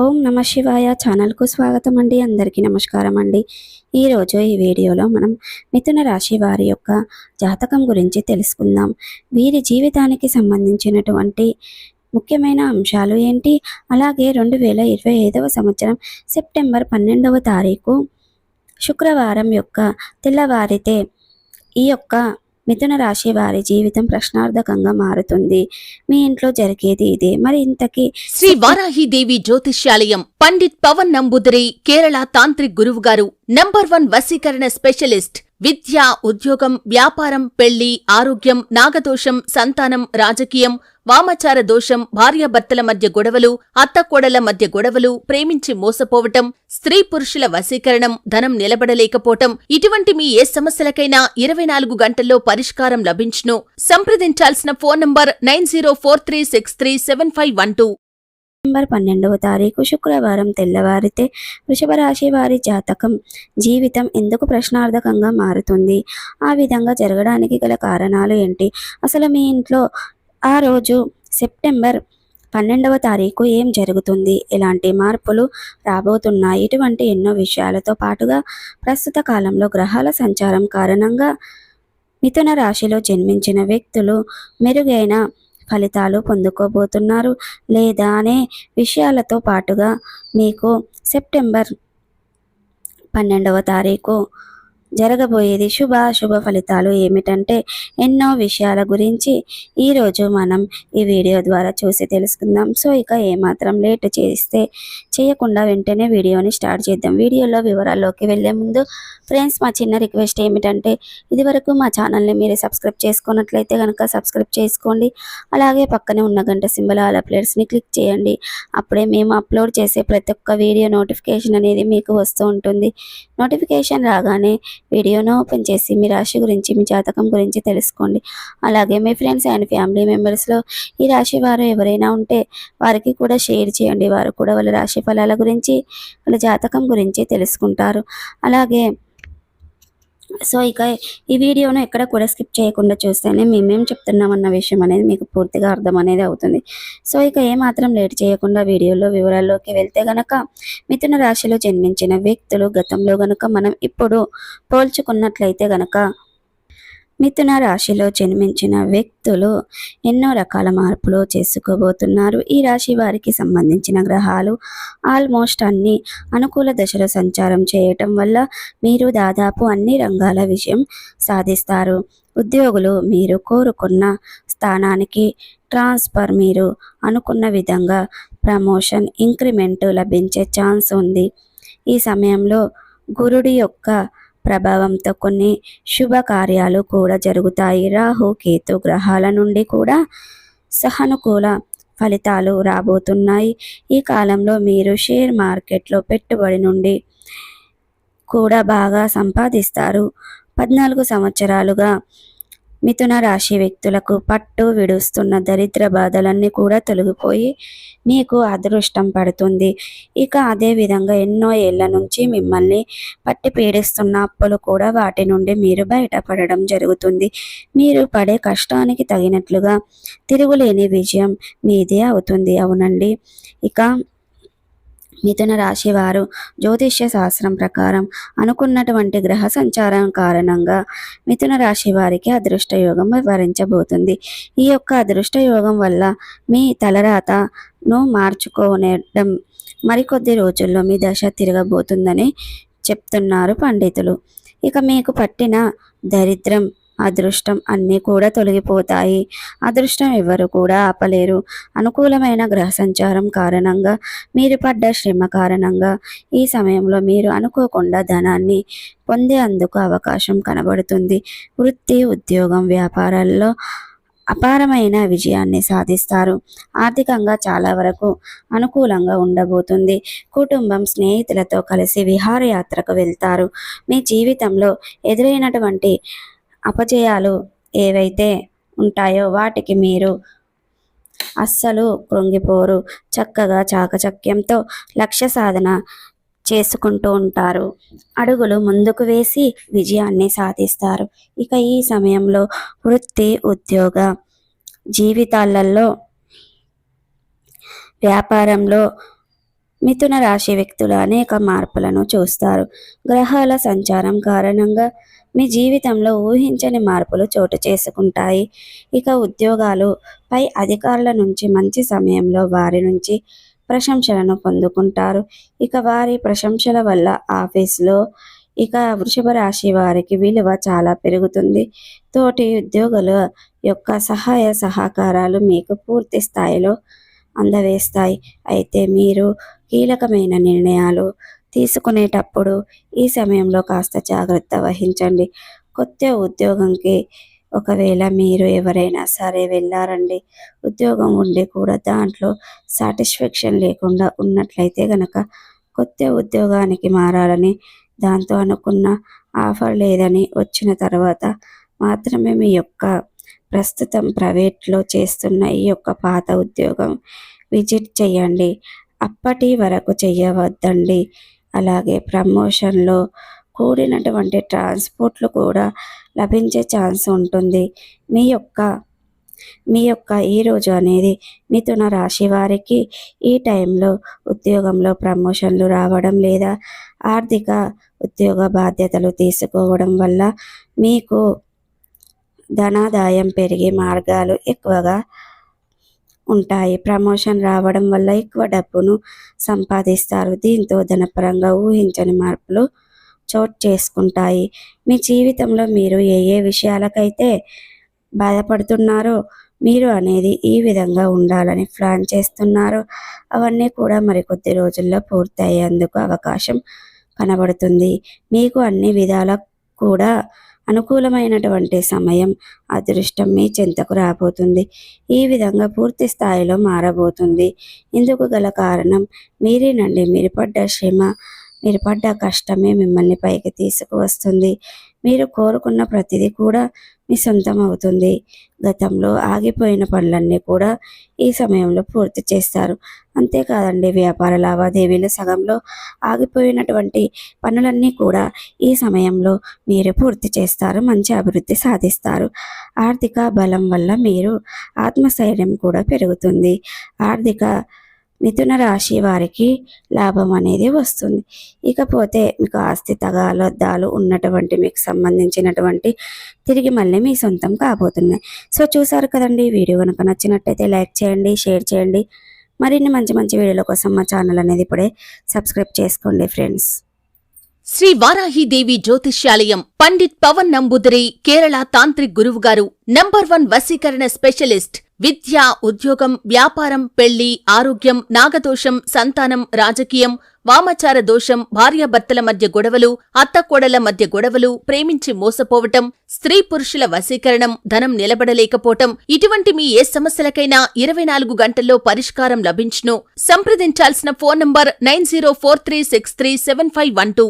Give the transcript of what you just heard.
ఓం నమ శివాయ ఛానల్కు స్వాగతం అండి. అందరికీ నమస్కారం అండి. ఈరోజు ఈ వీడియోలో మనం మిథున రాశి వారి యొక్క జాతకం గురించి తెలుసుకుందాం. వీరి జీవితానికి సంబంధించినటువంటి ముఖ్యమైన అంశాలు ఏంటి, అలాగే 2025వ సంవత్సరం సెప్టెంబర్ 12వ తారీఖు శుక్రవారం యొక్క తెల్లవారితే ఈ యొక్క మిథున రాశి వారి జీవితం ప్రశ్నార్థకంగా మారుతుంది. మీ ఇంట్లో జరిగేది ఇదే. మరి ఇంతకీ శ్రీ వారాహిదేవి జ్యోతిష్యాలయం పండిత్ పవన్ నంబూదిరి కేరళ తాంత్రిక్ గురువు గారు నంబర్ 1 వశీకరణ స్పెషలిస్ట్. విద్య, ఉద్యోగం, వ్యాపారం, పెళ్లి, ఆరోగ్యం, నాగదోషం, సంతానం, రాజకీయం, వామాచార దోషం, భార్యాభర్తల మధ్య గొడవలు, అత్తకోడల మధ్య గొడవలు, ప్రేమించి మోసపోవటం, స్త్రీ పురుషుల వశీకరణం, ధనం నిలబడలేకపోవటం, ఇటువంటి మీ ఏ సమస్యలకైనా 24 గంటల్లో పరిష్కారం లభించును. సంప్రదించాల్సిన ఫోన్ నంబర్ 9043637512. సెప్టెంబర్ 12వ తారీఖు శుక్రవారం తెల్లవారితే వృషభ రాశి వారి జాతకం జీవితం ఎందుకు ప్రశ్నార్థకంగా మారుతుంది, ఆ విధంగా జరగడానికి గల కారణాలు ఏంటి, అసలు మీ ఇంట్లో ఆ రోజు సెప్టెంబర్ 12వ తారీఖు ఏం జరుగుతుంది, ఎలాంటి మార్పులు రాబోతున్నాయి, ఇటువంటి ఎన్నో విషయాలతో పాటుగా ప్రస్తుత కాలంలో గ్రహాల సంచారం కారణంగా మిథున రాశిలో జన్మించిన వ్యక్తులు మెరుగైన ఫలితాలు పొందుకోబోతున్నారు లేదా అనే విషయాలతో పాటుగా మీకు సెప్టెంబర్ 12వ తారీఖు జరగబోయేది శుభ ఫలితాలు ఏమిటంటే ఎన్నో విషయాల గురించి ఈరోజు మనం ఈ వీడియో ద్వారా చూసి తెలుసుకుందాం. సో ఇక ఏమాత్రం లేట్ చేయకుండా వెంటనే వీడియోని స్టార్ట్ చేద్దాం. వీడియోలో వివరాల్లోకి వెళ్ళే ముందు ఫ్రెండ్స్, మా చిన్న రిక్వెస్ట్ ఏమిటంటే ఇదివరకు మా ఛానల్ని మీరు సబ్స్క్రైబ్ చేసుకున్నట్లయితే కనుక సబ్స్క్రైబ్ చేసుకోండి. అలాగే పక్కనే ఉన్న గంట సింబల్ ఆల్ అప్డేట్స్ని క్లిక్ చేయండి. అప్పుడే మేము అప్లోడ్ చేసే ప్రతి ఒక్క వీడియో నోటిఫికేషన్ అనేది మీకు వస్తూ ఉంటుంది. నోటిఫికేషన్ రాగానే వీడియోను ఓపెన్ చేసి మీ రాశి గురించి, మీ జాతకం గురించి తెలుసుకోండి. అలాగే మీ ఫ్రెండ్స్ అండ్ ఫ్యామిలీ మెంబర్స్లో ఈ రాశి వారు ఎవరైనా ఉంటే వారికి కూడా షేర్ చేయండి. వారు కూడా వాళ్ళ రాశి ఫలాల గురించి, వాళ్ళ జాతకం గురించి తెలుసుకుంటారు. అలాగే సో ఇక ఈ వీడియోను ఎక్కడ కూడా స్కిప్ చేయకుండా చూస్తేనే మేమేం చెప్తున్నామన్న విషయం అనేది మీకు పూర్తిగా అర్థం అనేది అవుతుంది. సో ఇక ఏమాత్రం లేట్ చేయకుండా వీడియోలో వివరాల్లోకి వెళ్తే గనక మిథున రాశిలో జన్మించిన వ్యక్తులు గతంలో గనక మనం ఇప్పుడు పోల్చుకున్నట్లయితే గనక మిథున రాశిలో జన్మించిన వ్యక్తులు ఎన్నో రకాల మార్పులు చేసుకోబోతున్నారు. ఈ రాశి వారికి సంబంధించిన గ్రహాలు ఆల్మోస్ట్ అన్ని అనుకూల దశలో సంచారం చేయటం వల్ల మీరు దాదాపు అన్ని రంగాల విజయం సాధిస్తారు. ఉద్యోగులు మీరు కోరుకున్న స్థానానికి ట్రాన్స్ఫర్, మీరు అనుకున్న విధంగా ప్రమోషన్, ఇంక్రిమెంట్ లభించే ఛాన్స్ ఉంది. ఈ సమయంలో గురుడి యొక్క ప్రభావంతో కొన్ని శుభకార్యాలు కూడా జరుగుతాయి. రాహు, కేతు గ్రహాల నుండి కూడా సహనుకూల ఫలితాలు రాబోతున్నాయి. ఈ కాలంలో మీరు షేర్ మార్కెట్లో పెట్టుబడి నుండి కూడా బాగా సంపాదిస్తారు. 14 సంవత్సరాలుగా మిథున రాశి వ్యక్తులకు పట్టు విడుస్తున్న దరిద్ర బాధలన్నీ కూడా తొలగిపోయి మీకు అదృష్టం పడుతుంది. ఇక అదే విధంగా ఎన్నో ఏళ్ల నుంచి మిమ్మల్ని పట్టి పీడిస్తున్న అప్పులు కూడా వాటి నుండి మీరు బయటపడడం జరుగుతుంది. మీరు పడే కష్టానికి తగినట్లుగా తిరుగులేని విజయం మీదే అవుతుంది. అవునండి. ఇక మిథున రాశి వారు జ్యోతిష్య శాస్త్రం ప్రకారం అనుకున్నటువంటి గ్రహ సంచారం కారణంగా మిథున రాశి వారికి అదృష్టయోగం వివరించబోతుంది. ఈ యొక్క అదృష్టయోగం వల్ల మీ తలరాతను మార్చుకోవడం మరికొద్ది రోజుల్లో మీ దశ తిరగబోతుందని చెప్తున్నారు పండితులు. ఇక మీకు పట్టిన దరిద్రం, అదృష్టం అన్నీ కూడా తొలగిపోతాయి. అదృష్టం ఎవరు కూడా ఆపలేరు. అనుకూలమైన గ్రహ సంచారం కారణంగా మీరు పడ్డ శ్రమ కారణంగా ఈ సమయంలో మీరు అనుకోకుండా ధనాన్ని పొందేందుకు అవకాశం కనబడుతుంది. వృత్తి, ఉద్యోగం, వ్యాపారాల్లో అపారమైన విజయాన్ని సాధిస్తారు. ఆర్థికంగా చాలా వరకు అనుకూలంగా ఉండబోతుంది. కుటుంబం, స్నేహితులతో కలిసి విహారయాత్రకు వెళ్తారు. మీ జీవితంలో ఎదురైనటువంటి అపజయాలు ఏవైతే ఉంటాయో వాటికి మీరు అస్సలు కృంగిపోరు. చక్కగా చాకచక్యంతో లక్ష్య సాధన చేసుకుంటూ ఉంటారు. అడుగులు ముందుకు వేసి విజయాన్ని సాధిస్తారు. ఇక ఈ సమయంలో వృత్తి, ఉద్యోగ జీవితాలలో, వ్యాపారంలో మిథున రాశి వ్యక్తులు అనేక మార్పులను చూస్తారు. గ్రహాల సంచారం కారణంగా మీ జీవితంలో ఊహించని మార్పులు చోటు చేసుకుంటాయి. ఇక ఉద్యోగాలు పై అధికారుల నుంచి మంచి సమయంలో వారి నుంచి ప్రశంసలను పొందుకుంటారు. ఇక వారి ప్రశంసల వల్ల ఆఫీస్లో ఇక వృషభ రాశి వారికి విలువ చాలా పెరుగుతుంది. తోటి ఉద్యోగుల యొక్క సహాయ సహకారాలు మీకు పూర్తి స్థాయిలో అందవేస్తాయి. అయితే మీరు కీలకమైన నిర్ణయాలు తీసుకునేటప్పుడు ఈ సమయంలో కాస్త జాగ్రత్త వహించండి. కొత్త ఉద్యోగంకి ఒకవేళ మీరు ఎవరైనా సరే వెళ్ళారండి, ఉద్యోగం ఉండి కూడా దాంట్లో సాటిస్ఫాక్షన్ లేకుండా ఉన్నట్లయితే గనక కొత్త ఉద్యోగానికి మారాలని, దాంతో అనుకున్న ఆఫర్ లేదని వచ్చిన తర్వాత మాత్రమే మీ యొక్క ప్రస్తుతం ప్రైవేట్లో చేస్తున్న ఈ యొక్క పాత ఉద్యోగం విజిట్ చేయండి. అప్పటి వరకు చేయవద్దండి. అలాగే ప్రమోషన్లో కూడినటువంటి ట్రాన్స్పోర్ట్లు కూడా లభించే ఛాన్స్ ఉంటుంది. మీ యొక్క ఈరోజు అనేది మిథున రాశి వారికి ఈ టైంలో ఉద్యోగంలో ప్రమోషన్లు రావడం లేదా ఆర్థిక ఉద్యోగ బాధ్యతలు తీసుకోవడం వల్ల మీకు ధనాదాయం పెరిగే మార్గాలు ఎక్కువగా ఉంటాయి. ప్రమోషన్ రావడం వల్ల ఎక్కువ డబ్బును సంపాదిస్తారు. దీంతో ధనపరంగా ఊహించని మార్పులు చోటు చేసుకుంటాయి. మీ జీవితంలో మీరు ఏ ఏ విషయాలకైతే బాధపడుతున్నారో, మీరు అనేది ఈ విధంగా ఉండాలని ప్లాన్ చేస్తున్నారో అవన్నీ కూడా మరికొద్ది రోజుల్లో పూర్తయ్యేందుకు అవకాశం కనబడుతుంది. మీకు అన్ని విధాల కూడా అనుకూలమైనటువంటి సమయం, అదృష్టం మీ చెంతకు రాబోతుంది. ఈ విధంగా పూర్తి స్థాయిలో మారబోతుంది. ఇందుకు గల కారణం మీరేనండి. మీరు పడ్డ శ్రమ, మీరు పడ్డ కష్టమే మిమ్మల్ని పైకి తీసుకువస్తుంది. మీరు కోరుకున్న ప్రతిదీ కూడా మీ సొంతం అవుతుంది. గతంలో ఆగిపోయిన పనులన్నీ కూడా ఈ సమయంలో పూర్తి చేస్తారు. అంతేకాదండి, వ్యాపార లావాదేవీలు సగంలో ఆగిపోయినటువంటి పనులన్నీ కూడా ఈ సమయంలో మీరు పూర్తి చేస్తారు. మంచి అభివృద్ధి సాధిస్తారు. ఆర్థిక బలం వల్ల మీరు ఆత్మస్థైర్యం కూడా పెరుగుతుంది. మిథున రాశి వారికి లాభం అనేది వస్తుంది. ఇకపోతే మీకు ఆస్తి తగాదాలు ఉన్నటువంటి మీకు సంబంధించినటువంటి తిరిగి మళ్ళీ మీ సొంతం కాబోతున్నాయి. సో చూసారు కదండి, వీడియో కనుక నచ్చినట్టయితే లైక్ చేయండి, షేర్ చేయండి. మరిన్ని మంచి మంచి వీడియోల కోసం మా ఛానల్ అనేది ఇప్పుడే సబ్స్క్రైబ్ చేసుకోండి ఫ్రెండ్స్. శ్రీ వారాహిదేవి జ్యోతిష్యాలయం పండిత్ పవన్ నంబూదిరి కేరళ తాంత్రిక్ గురువుగారు నంబర్ 1 వశీకరణ స్పెషలిస్ట్. విద్య, ఉద్యోగం, వ్యాపారం, పెళ్లి, ఆరోగ్యం, నాగదోషం, సంతానం, రాజకీయం, వామాచార దోషం, భార్యాభర్తల మధ్య గొడవలు, అత్తకోడల మధ్య గొడవలు, ప్రేమించి మోసపోవటం, స్త్రీ పురుషుల వశీకరణం, ధనం నిలబడలేకపోవటం, ఇటువంటి మీ ఏ సమస్యలకైనా 24 గంటల్లో పరిష్కారం లభించును. సంప్రదించాల్సిన ఫోన్ నంబర్ 9043637512.